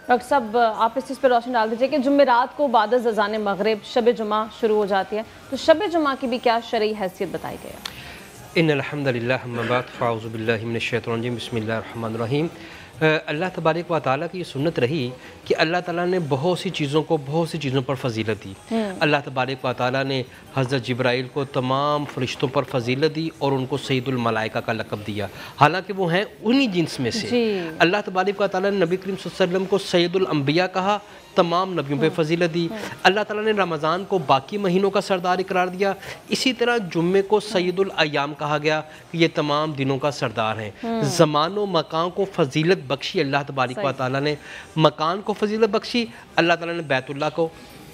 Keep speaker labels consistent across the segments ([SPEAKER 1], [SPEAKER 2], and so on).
[SPEAKER 1] Doctor صاحب آپ اس چیز پہ روشنی ڈال دیجیے کہ جمعرات کو بعد از اذان مغرب شب جمعہ شروع ہو جاتی ہے، تو شب جمعہ کی بھی کیا شرعی حیثیت بتائی گئی ہے؟
[SPEAKER 2] ان الحمدللہ اما بعد فاعوذ باللہ من الشیطان الرجیم بسم اللہ الرحمن الرحیم۔ اللہ تبارک و تعالیٰ کی یہ سنت رہی کہ اللہ تعالیٰ نے بہت سی چیزوں پر فضیلت دی۔ اللہ تبارک و تعالیٰ نے حضرت جبرائیل کو تمام فرشتوں پر فضیلت دی اور ان کو سید الملائکہ کا لقب دیا، حالانکہ وہ ہیں انہی جنس میں سے۔ اللہ تبارک و تعالیٰ نے نبی کریم صلی اللہ علیہ وسلم کو سید الانبیاء کہا، تمام نبیوں پہ فضیلت دی۔ اللہ تعالیٰ نے رمضان کو باقی مہینوں کا سردار قرار دیا، اسی طرح جمعے کو سید الایام کہا گیا کہ یہ تمام دنوں کا سردار ہیں۔ زمان و مکان کو فضیلت بخشی اللہ تبارک و تعالیٰ نے، مکان کو فضیلت بخشی اللہ تعالیٰ نے، بیت اللہ کو،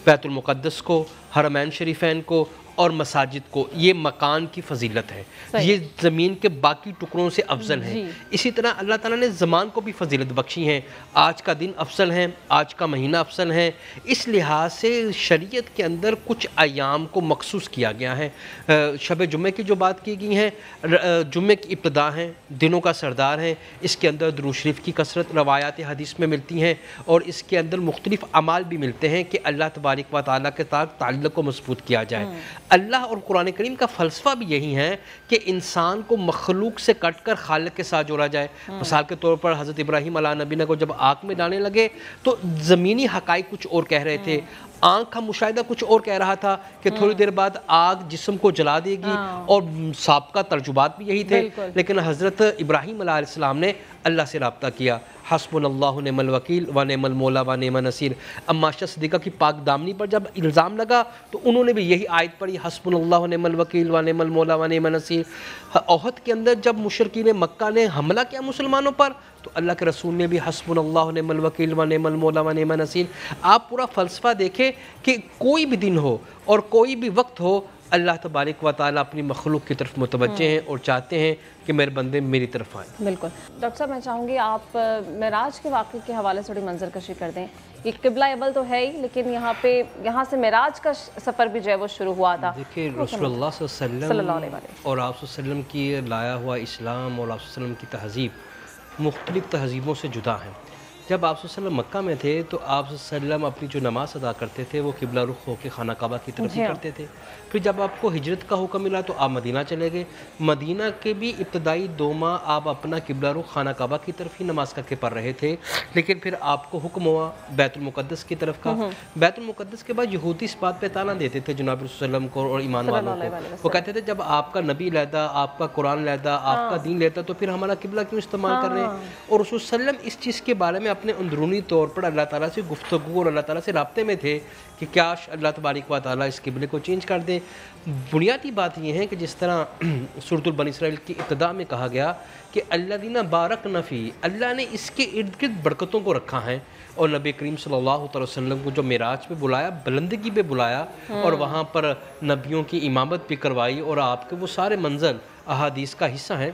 [SPEAKER 2] بیت المقدس کو، حرمین شریفین کو اور مساجد کو، یہ مکان کی فضیلت ہے، یہ زمین کے باقی ٹکڑوں سے افضل ہیں۔ اسی طرح اللہ تعالیٰ نے زمان کو بھی فضیلت بخشی ہیں، آج کا دن افضل ہے، آج کا مہینہ افضل ہے۔ اس لحاظ سے شریعت کے اندر کچھ ایام کو مخصوص کیا گیا ہے۔ شب جمعہ کی جو بات کی گئی ہے، جمعہ کی ابتدا ہے، دنوں کا سردار ہے، اس کے اندر درود شریف کی کثرت روایات حدیث میں ملتی ہیں اور اس کے اندر مختلف اعمال بھی ملتے ہیں کہ اللہ تبارک و تعالیٰ کے ساتھ تعلق کو مضبوط کیا جائے۔ اللہ اور قرآن کریم کا فلسفہ بھی یہی ہے کہ انسان کو مخلوق سے کٹ کر خالق کے ساتھ جوڑا جائے۔ مثال کے طور پر حضرت ابراہیم علیہ نبینا کو جب آگ میں ڈالنے لگے تو زمینی حقائق کچھ اور کہہ رہے تھے، آنکھ کا مشاہدہ کچھ اور کہہ رہا تھا کہ تھوڑی دیر بعد آگ جسم کو جلا دے گی، اور سابقہ ترجمات بھی یہی تھے، لیکن حضرت ابراہیم علیہ السلام نے اللہ سے رابطہ کیا، حسبنا اللہ نعم الوکیل و نعم المولا و نعم النصیر۔ اما عائشہ صدیقہ کی پاک دامنی پر جب الزام لگا تو انہوں نے بھی یہی آیت پڑھی، حسبنا اللہ نعم الوکیل و نعم المولا و نعم النصیر۔ احد کے اندر جب مشرکین مکہ نے حملہ کیا مسلمانوں پر تو اللہ کے رسول نے بھی حسبنا اللہ نعم الوکیل و نعم المولا و نعم النصیر۔ آپ پورا فلسفہ دیکھیں کہ کوئی بھی دن ہو اور کوئی بھی وقت ہو، اللہ تبارک و تعالیٰ اپنی مخلوق کی طرف متوجہ ہیں اور چاہتے ہیں کہ میرے بندے میری طرف آئیں۔
[SPEAKER 1] بالکل ڈاکٹر صاحب، میں چاہوں گی آپ معراج کے واقعے کے حوالے سے تھوڑی منظر کشی کر دیں۔ یہ قبلہ اول تو ہے ہی، لیکن یہاں سے معراج کا سفر بھی جو ہے وہ شروع ہوا تھا۔
[SPEAKER 2] دیکھیں رسول اللہ صلی اللہ علیہ وسلم اور آپ صلی اللہ علیہ وسلم کی لایا ہوا اسلام اور آپ صلی اللہ علیہ وسلم کی تہذیب مختلف تہذیبوں سے جدا ہیں۔ جب آپ صلی اللہ علیہ وسلم مکہ میں تھے تو آپ صلی اللہ علیہ وسلم اپنی جو نماز ادا کرتے تھے وہ قبلہ رخ ہو کے خانہ کعبہ کی طرف ہی کرتے تھے۔ پھر جب آپ کو ہجرت کا حکم ملا تو آپ مدینہ چلے گئے، مدینہ کے بھی ابتدائی 2 ماہ آپ اپنا قبلہ رخ خانہ کعبہ کی طرف ہی نماز کر کے پڑھ رہے تھے، لیکن پھر آپ کو حکم ہوا بیت المقدس کی طرف کا۔ بیت المقدس کے بعد یہودی اس بات پہ طعنہ دیتے تھے جناب رسول اللہ علیہ وسلم کو اور ایمان والوں کو، وہ کہتے تھے جب آپ کا نبی علیحدہ، آپ کا قرآن علیحدہ، آپ کا دین لیتا تو پھر ہمارا قبلہ کیوں استعمال کر رہے ہیں؟ اور رسول صلی اللہ علیہ وسلم اس چیز کے بارے میں اپنے اندرونی طور پر اللہ تعالیٰ سے گفتگو اور اللہ تعالیٰ سے رابطے میں تھے کہ کیا اللہ تبارک و تعالیٰ اس قبلے کو چینج کر دے۔ بنیادی بات یہ ہے کہ جس طرح سورۃ البنی اسرائیل کی ابتدا میں کہا گیا کہ الذین بارکنا فی، اللہ نے اس کے ارد گرد برکتوں کو رکھا ہے، اور نبی کریم صلی اللہ علیہ وسلم کو جو معراج پہ بلایا، بلندگی پہ بلایا اور وہاں پر نبیوں کی امامت بھی کروائی، اور آپ کے وہ سارے منظر احادیث کا حصہ ہیں۔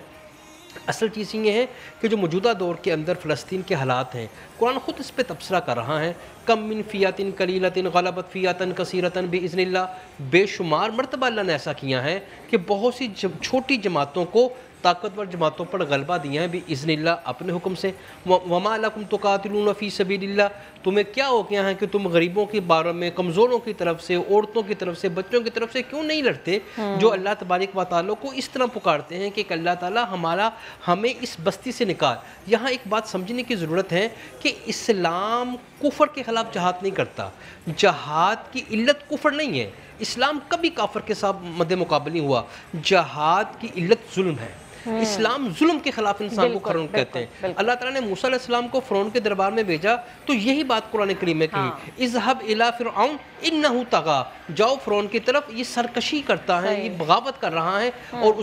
[SPEAKER 2] اصل چیز یہ ہے کہ جو موجودہ دور کے اندر فلسطین کے حالات ہیں، قرآن خود اس پہ تبصرہ کر رہا ہے، کم من فیات قلیلۃ غلبت فیات کثیرۃ باذن اللہ، بے شمار مرتبہ اللہ نے ایسا کیا ہے کہ بہت سی چھوٹی جماعتوں کو طاقتور جماعتوں پر غلبہ دیا ہے باذن اللہ اپنے حکم سے۔ وما لکم تقاتلون فی سبیل اللہ، تمہیں کیا ہو گیا ہے کہ تم غریبوں کے بارے میں، کمزوروں کی طرف سے، عورتوں کی طرف سے، بچوں کی طرف سے کیوں نہیں لڑتے، جو اللہ تبارک و تعالیٰ کو اس طرح پکارتے ہیں کہ اللہ تعالیٰ ہمیں اس بستی سے نکال۔ یہاں ایک بات سمجھنے کی ضرورت ہے کہ اسلام کفر کے خلاف جہاد نہیں کرتا، جہاد کی علت کفر نہیں ہے، اسلام کبھی کافر کے ساتھ مد مقابل نہیں ہوا، جہاد کی علت ظلم ہے۔ اسلام ظلم کے خلاف انسان کو فرعون کہتے ہیں۔ اللہ تعالیٰ نے موسیٰ علیہ السلام کو فرعون کے دربار میں بھیجا تو یہی بات قرآن کریم میں کہی، اذهب الی فرعون انہ طغی، جاؤ فرعون کی طرف، یہ سرکشی کرتا ہے، یہ بغاوت کر رہا ہے، اور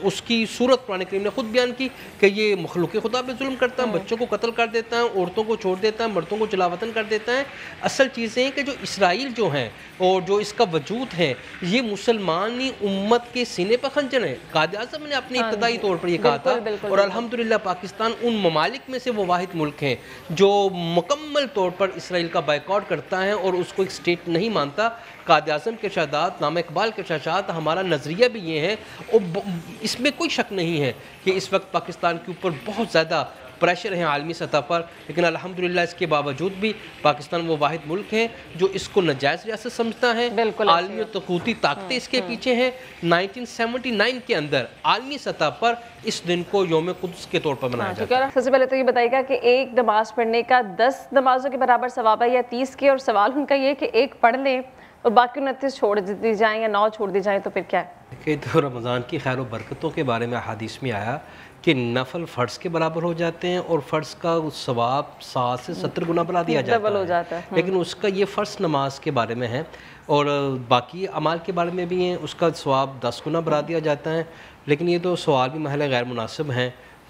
[SPEAKER 2] اس کی صورت قرآن کریم نے خود بیان کی کہ یہ مخلوق خدا پہ ظلم کرتا ہے، بچوں کو قتل کر دیتا ہے، عورتوں کو چھوڑ دیتا ہے، مردوں کو جلا وطن کر دیتا ہے۔ اصل چیزیں کہ جو اسرائیل جو ہیں اور جو اس کا وجود ہے، یہ مسلمانی امت کے سینے پر خنجر ہے۔ قائد اعظم نے اپنی ابتدائی طور پر یہ کہا تھا، اور الحمدللہ پاکستان ان ممالک میں سے وہ واحد ملک ہے جو مکمل طور پر اسرائیل کا بائیکاٹ کرتا ہے اور اس کو ایک اسٹیٹ نہیں مانتا۔ قائد اعظم کے ارشادات، علامہ اقبال کے ارشادات، ہمارا نظریہ بھی یہ ہے، اور اس میں کوئی شک نہیں ہے کہ اس وقت پاکستان کے اوپر بہت زیادہ پریشر ہیں عالمی سطح پر، لیکن الحمدللہ اس کے باوجود بھی پاکستان وہ واحد ملک ہے جو اس کو ناجائز ریاست سمجھتا ہے۔ عالمی اور طاقتی طاقتیں اس کے پیچھے ہیں۔ 1979 کے اندر عالمی سطح پر اس دن کو یوم قدس کے طور پر منایا جاتا ہے۔
[SPEAKER 1] سب سے پہلے تو یہ بتائیے گا کہ ایک نماز پڑھنے کا 10 نمازوں کے برابر ثواب ہے یا 30 کے، اور سوال ان کا یہ کہ ایک پڑھ لیں اور باقی 29 چھوڑ دی جائیں یا 9 چھوڑ دی جائیں تو پھر کیا ہے؟
[SPEAKER 2] کہ تو رمضان کی خیر و برکتوں کے بارے میں حدیث میں آیا کہ نفل فرض کے برابر ہو جاتے ہیں اور فرض کا ثواب 60 سے 70 گنا بڑھا دیا جاتا ہے، لیکن اس کا یہ فرض نماز کے بارے میں ہے، اور باقی اعمال کے بارے میں بھی ہیں، اس کا ثواب 10 گنا بڑھا دیا جاتا ہے۔ لیکن یہ تو سوال بھی محل غیر مناسب ہیں،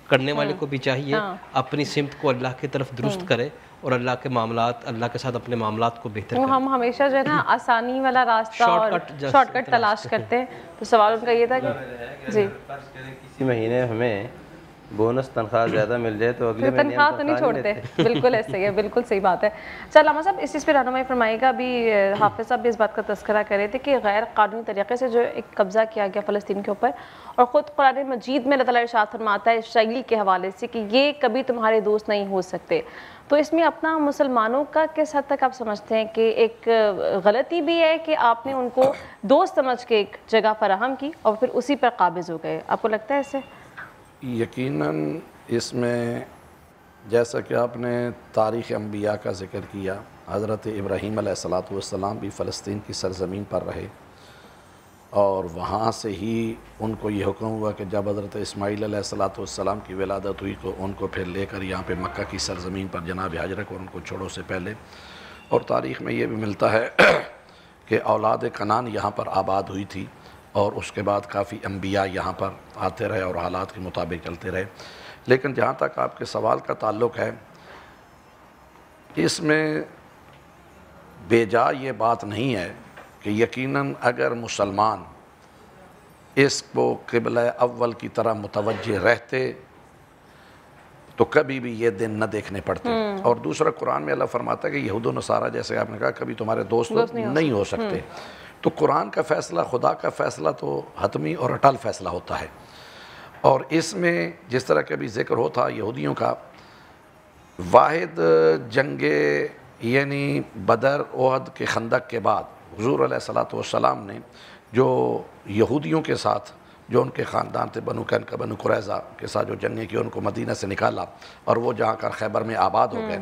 [SPEAKER 2] کرنے والے کو بھی چاہیے اپنی سمت کو اللہ کی طرف درست کرے اور اللہ کے معاملات، اللہ کے ساتھ اپنے معاملات کو بہتر کرے۔
[SPEAKER 1] ہم ہمیشہ جو ہے نا آسانی والا راستہ اور شارٹ کٹ تلاش کرتے ہیں، تو سوال ان کا یہ تھا کہ جی
[SPEAKER 3] کسی مہینے ہمیں بونس تنخواہ زیادہ مل جائے تو اگلے مہینے
[SPEAKER 1] تنخواہ تو نہیں چھوڑتے۔ بالکل ایسا ہی ہے، بالکل صحیح بات ہے۔ چل علامہ صاحب اس پہ رہنمائی فرمائے گا۔ ابھی حافظ صاحب بھی اس بات کا تذکرہ کر رہے تھے کہ غیر قانونی طریقے سے جو ایک قبضہ کیا گیا فلسطین کے اوپر، اور خود قرآن مجید میں اللہ تعالیٰ ارشاد فرماتا ہے اسرائیل کے حوالے سے کہ یہ کبھی تمہارے دوست نہیں ہو سکتے، تو اس میں اپنا مسلمانوں کا کس حد تک آپ سمجھتے ہیں کہ ایک غلطی بھی ہے کہ آپ نے ان کو دوست سمجھ کے ایک جگہ فراہم کی اور پھر اسی پر قابض ہو گئے؟ آپ کو لگتا ہے اسے؟
[SPEAKER 4] یقیناً اس میں جیسا کہ آپ نے تاریخ انبیاء کا ذکر کیا، حضرت ابراہیم علیہ السلام بھی فلسطین کی سرزمین پر رہے، اور وہاں سے ہی ان کو یہ حکم ہوا کہ جب حضرت اسماعیل علیہ السلام کی ولادت ہوئی تو ان کو پھر لے کر یہاں پہ مکہ کی سرزمین پر جناب حاجرہ کو ان کو چھوڑو سے پہلے، اور تاریخ میں یہ بھی ملتا ہے کہ اولاد کنعان یہاں پر آباد ہوئی تھی، اور اس کے بعد کافی انبیاء یہاں پر آتے رہے اور حالات کے مطابق چلتے رہے۔ لیکن جہاں تک آپ کے سوال کا تعلق ہے، اس میں بیجا یہ بات نہیں ہے کہ یقیناً اگر مسلمان اس کو قبلہ اول کی طرح متوجہ رہتے تو کبھی بھی یہ دن نہ دیکھنے پڑتے۔ اور دوسرا قرآن میں اللہ فرماتا ہے کہ یہود و نصارہ جیسے آپ نے کہا کبھی تمہارے دوست نہیں ہو سکتے، تو قرآن کا فیصلہ، خدا کا فیصلہ تو حتمی اور اٹل فیصلہ ہوتا ہے، اور اس میں جس طرح کے بھی ذکر ہوتا یہودیوں کا، واحد جنگ یعنی بدر احد کے خندق کے بعد حضور علیہ السلام نے جو یہودیوں کے ساتھ جو ان کے خاندان تھے بنو قینقاع بنو قریظہ کے ساتھ جو جنگیں کی، ان کو مدینہ سے نکالا اور وہ جہاں کر خیبر میں آباد ہو گئے۔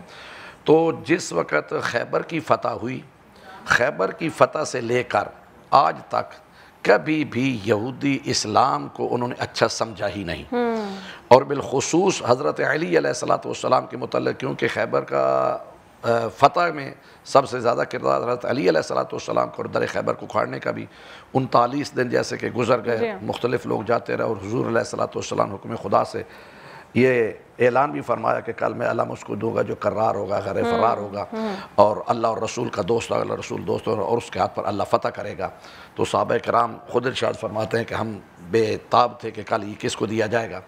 [SPEAKER 4] تو جس وقت خیبر کی فتح ہوئی، خیبر کی فتح سے لے کر آج تک کبھی بھی یہودی اسلام کو انہوں نے اچھا سمجھا ہی نہیں، اور بالخصوص حضرت علی علیہ السلام کے متعلق، کیونکہ خیبر کا فتح میں سب سے زیادہ کردار حضرت علی علیہ السلام کو، اور در خیبر کو کھاڑنے کا بھی 39 دن جیسے کہ گزر گئے، مختلف لوگ جاتے رہے، اور حضور علیہ السلام حکم خدا سے یہ اعلان بھی فرمایا کہ کل میں علم اس کو دوں گا جو قرار ہوگا، غیر فرار ہوگا، اور اللہ اور رسول کا دوست ہوگا، اللہ رسول دوست ہوگا، اور اس کے ہاتھ پر اللہ فتح کرے گا۔ تو صحابہ کرام خود ارشاد فرماتے ہیں کہ ہم بے تاب تھے کہ کل یہ کس کو دیا جائے گا۔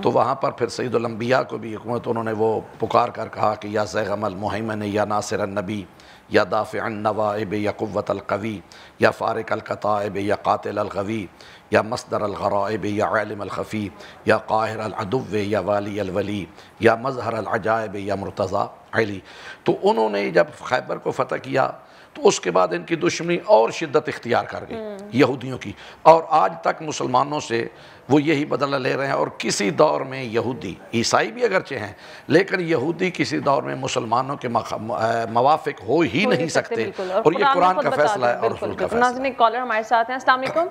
[SPEAKER 4] تو وہاں پر پھر سید الانبیاء کو بھی حکومت انہوں نے وہ پکار کر کہا کہ یا زیغم المہیمن یا ناصر النبی یا دافع النوائب یا قوت القوی یا فارق القطائب یا قاتل الغوی یا مصدر الغرائب یا عالم الخفی یا قاہر العدو یا والی الولی یا مظہر العجائب یا مرتضی علی۔ تو انہوں نے جب خیبر کو فتح کیا تو اس کے بعد ان کی دشمنی اور شدت اختیار کر گئی یہودیوں کی، اور آج تک مسلمانوں سے وہ یہی بدلہ لے رہے ہیں۔ اور کسی دور میں یہودی، عیسائی بھی اگرچہ ہیں، لیکن یہودی کسی دور میں مسلمانوں کے موافق ہو ہی نہیں سکتے، اور یہ قرآن کا فیصلہ ہے اور رسول کا فیصلہ ہے۔
[SPEAKER 1] ناظرین ایک کالر ہمارے ساتھ ہیں، السلام علیکم۔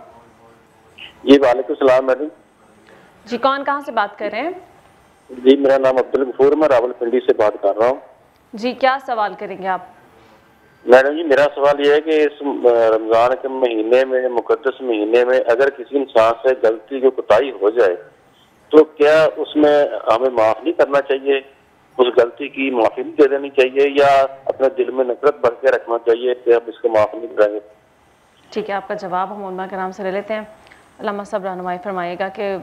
[SPEAKER 5] جی وعلیکم السلام میڈم۔
[SPEAKER 1] جی کون کہاں سے بات کر رہے ہیں؟
[SPEAKER 5] جی میرا نام عبدالغفور، میں راولپنڈی سے بات کر رہا ہوں۔
[SPEAKER 1] جی کیا سوال کریں گے آپ؟
[SPEAKER 5] میڈم جی میرا سوال یہ ہے کہ اس رمضان کے مہینے میں، مقدس مہینے میں، اگر کسی انسان سے غلطی جو کوتاہی ہو جائے تو کیا اس میں ہمیں معاف نہیں کرنا چاہیے، اس غلطی کی معافی نہیں دے دینی چاہیے، یا اپنے دل میں نفرت بھر کے رکھنا چاہیے کہ اب اس کو معاف نہیں کریں گے؟
[SPEAKER 1] ٹھیک ہے، آپ کا جواب ہم علماء کرام سے لے لیتے ہیں۔ علامہ صاحب رہنمائی فرمائے گا کہ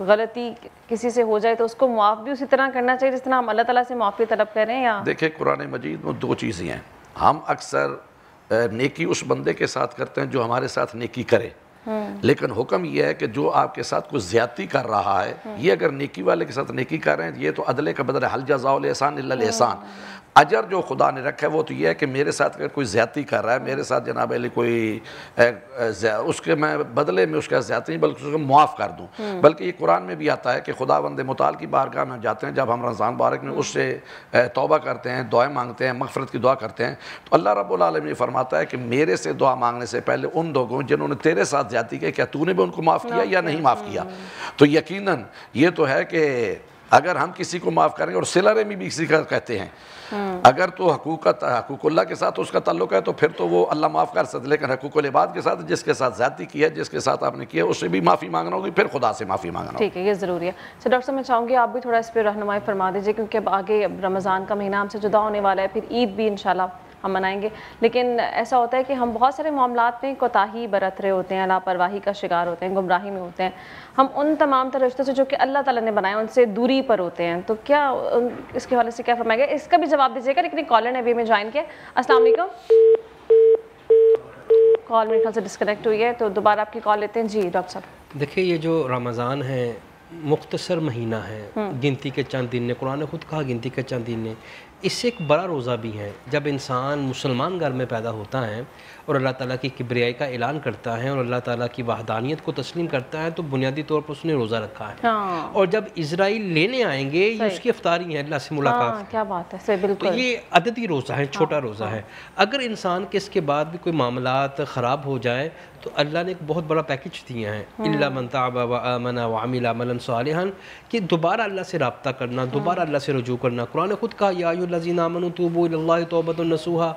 [SPEAKER 1] غلطی کسی سے ہو جائے تو اس کو معاف بھی اسی طرح کرنا چاہیے جس طرح ہم اللہ تعالیٰ سے معافی طلب کریں، یا؟
[SPEAKER 4] دیکھیں قرآن مجید میں دو چیزیں ہیں، ہم اکثر نیکی اس بندے کے ساتھ کرتے ہیں جو ہمارے ساتھ نیکی کرے، لیکن حکم یہ ہے کہ جو آپ کے ساتھ کوئی زیادتی کر رہا ہے، یہ اگر نیکی والے کے ساتھ نیکی کر رہے ہیں، یہ تو عدل کا بدل ہے، حل جزاء الاحسان الا الاحسان۔ اجر جو خدا نے رکھا ہے وہ تو یہ ہے کہ میرے ساتھ اگر کوئی زیادتی کر رہا ہے، میرے ساتھ جناب علی کوئی اس کے میں بدلے میں اس کا زیادتی نہیں بلکہ اس کو معاف کر دوں۔ بلکہ یہ قرآن میں بھی آتا ہے کہ خداوند متعال کی بارگاہ میں جاتے ہیں جب ہم رمضان مبارک میں اس سے توبہ کرتے ہیں، دعائیں مانگتے ہیں، مغفرت کی دعا کرتے ہیں، تو اللہ رب العالمین یہ فرماتا ہے کہ میرے سے دعا مانگنے سے پہلے ان لوگوں جنہوں نے تیرے ساتھ زیادتی کی، کیا تو نے بھی ان کو معاف کیا یا نہیں معاف کیا؟ تو یقیناً یہ تو ہے کہ اگر ہم کسی کو معاف کریں، اور صلہ رحمی بھی کسی کا کہتے ہیں، اگر تو حقوق اللہ کے ساتھ اس کا تعلق ہے تو پھر تو وہ اللہ معاف کر سکتے، لیکن حقوق العباد کے ساتھ جس کے ساتھ زیادتی کی ہے، جس کے ساتھ آپ نے کیا، اس سے بھی معافی مانگنا ہوگی، پھر خدا سے معافی مانگنا ہوگی۔
[SPEAKER 1] ٹھیک ہے، یہ ضروری ہے۔ تو ڈاکٹر صاحب میں چاہوں گی آپ بھی تھوڑا اس پہ رہنمائی فرما دیجیے، کیونکہ اب آگے رمضان کا مہینہ ہم سے جدا ہونے والا ہے، پھر عید بھی انشاءاللہ ہم منائیں گے، لیکن ایسا ہوتا ہے کہ ہم بہت سارے معاملات میں کوتاہی برت رہے ہوتے ہیں، لاپرواہی کا شکار ہوتے ہیں، گمراہی میں ہوتے ہیں، ہم ان تمام تر رشتوں سے جو کہ اللہ تعالیٰ نے بنائے ان سے دوری پر ہوتے ہیں، تو کیا اس کے حوالے سے کیا فرمائے گا؟ اس کا بھی جواب دیجیے گا، لیکن ایک کالر نے ابھی میں جوائن کیا۔ السلام علیکم، کال میرے خیال سے ڈسکنیکٹ ہوئی ہے، تو دوبارہ آپ کی کال لیتے ہیں۔ جی ڈاکٹر صاحب،
[SPEAKER 2] دیکھیں یہ جو رمضان ہے مختصر مہینہ ہے، گنتی کے چند دن نے، قرآن نے خود کہا گنتی کے چند دن نے، اس سے ایک بڑا روزہ بھی ہے۔ جب انسان مسلمان گھر میں پیدا ہوتا ہے اور اللہ تعالیٰ کی کبریائی کا اعلان کرتا ہے اور اللہ تعالیٰ کی وحدانیت کو تسلیم کرتا ہے، تو بنیادی طور پر اس نے روزہ رکھا ہے۔ اور جب اسرائیل لینے آئیں گے، یہ اس کی افطاری ہے، اللہ سے ملاقات۔
[SPEAKER 1] کیا بات ہے، بالکل۔
[SPEAKER 2] تو یہ عددی روزہ ہے، چھوٹا روزہ ہے۔ اگر انسان کے اس کے بعد بھی کوئی معاملات خراب ہو جائے تو اللہ نے ایک بہت بڑا پیکج دیا ہے، الا من تاب وآمن وعمل عملا صالحا، کہ دوبارہ اللہ سے رابطہ کرنا، دوبارہ اللہ سے رجوع کرنا۔ قرآن نے خود کہا یا ایھا الذین آمنوا توبوا الی اللہ توبۃ نصوحا،